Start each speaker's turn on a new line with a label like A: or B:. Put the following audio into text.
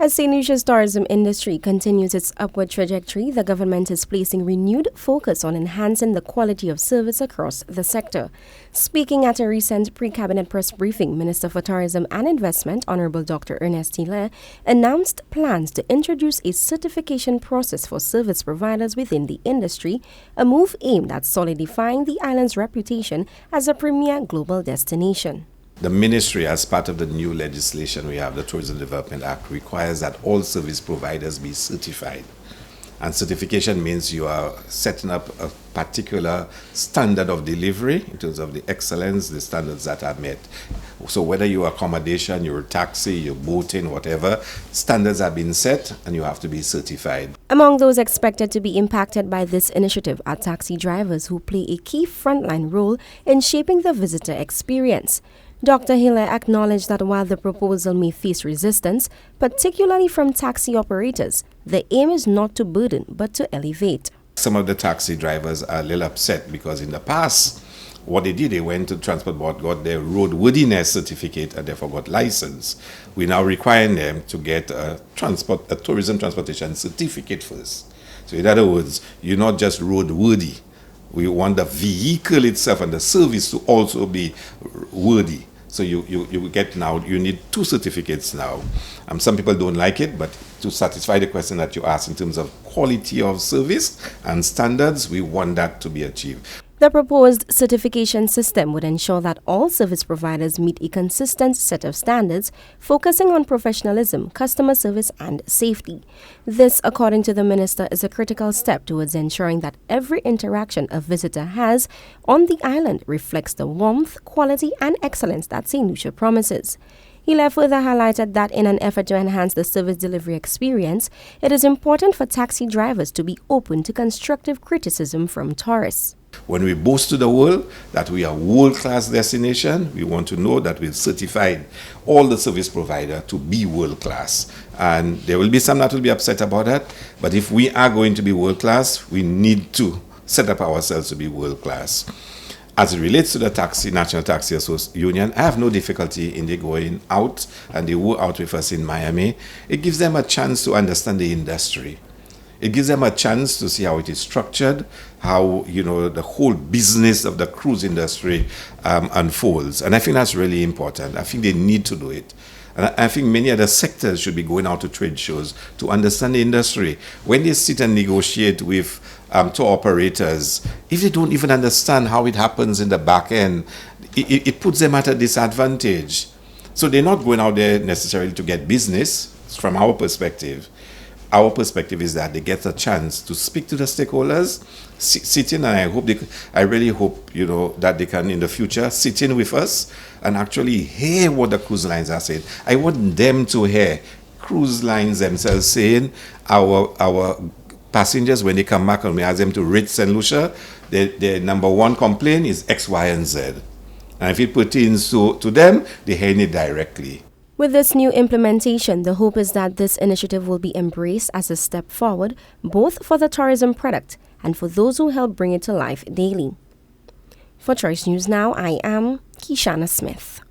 A: As St. Lucia's tourism industry continues its upward trajectory, the government is placing renewed focus on enhancing the quality of service across the sector. Speaking at a recent pre-cabinet press briefing, Minister for Tourism and Investment, Honorable Dr. Ernest Hilaire, announced plans to introduce a certification process for service providers within the industry, a move aimed at solidifying the island's reputation as a premier global destination.
B: The ministry, as part of the new legislation we have, the Tourism Development Act, requires that all service providers be certified. And certification means you are setting up a particular standard of delivery in terms of the excellence, the standards that are met. So whether your accommodation, your taxi, your boating, whatever, standards have been set and you have to be certified.
A: Among those expected to be impacted by this initiative are taxi drivers who play a key frontline role in shaping the visitor experience. Dr. Hilaire acknowledged that while the proposal may face resistance, particularly from taxi operators, the aim is not to burden but to elevate.
B: Some of the taxi drivers are a little upset because in the past, what they did, they went to Transport Board, got their roadworthiness certificate and therefore got license. We're now requiring them to get a tourism transportation certificate first. So in other words, you're not just roadworthy. We want the vehicle itself and the service to also be worthy. So you need two certificates now. Some people don't like it, but to satisfy the question that you asked in terms of quality of service and standards, we want that to be achieved.
A: The proposed certification system would ensure that all service providers meet a consistent set of standards, focusing on professionalism, customer service, and safety. This, according to the minister, is a critical step towards ensuring that every interaction a visitor has on the island reflects the warmth, quality, and excellence that St. Lucia promises. Hilaire further highlighted that in an effort to enhance the service delivery experience, it is important for taxi drivers to be open to constructive criticism from tourists.
B: When we boast to the world that we are a world-class destination, we want to know that we've certified all the service providers to be world-class. And there will be some that will be upset about that, but if we are going to be world-class, we need to set up ourselves to be world-class. As it relates to the National Taxi Union, I have no difficulty in they going out, and they were out with us in Miami. It gives them a chance to understand the industry. It gives them a chance to see how it is structured, how the whole business of the cruise industry unfolds. And I think that's really important. I think they need to do it. And I think many other sectors should be going out to trade shows to understand the industry. When they sit and negotiate with tour operators, if they don't even understand how it happens in the back end, it puts them at a disadvantage. So they're not going out there necessarily to get business from our perspective. Our perspective is that they get a chance to speak to the stakeholders, sit in, and I really hope that they can in the future sit in with us and actually hear what the cruise lines are saying. I want them to hear cruise lines themselves saying our passengers, when they come back and we ask them to rate St. Lucia, their number one complaint is X, Y, and Z. And if it pertains to them, they're hearing it directly.
A: With this new implementation, the hope is that this initiative will be embraced as a step forward, both for the tourism product and for those who help bring it to life daily. For Choice News Now, I am Kishana Smith.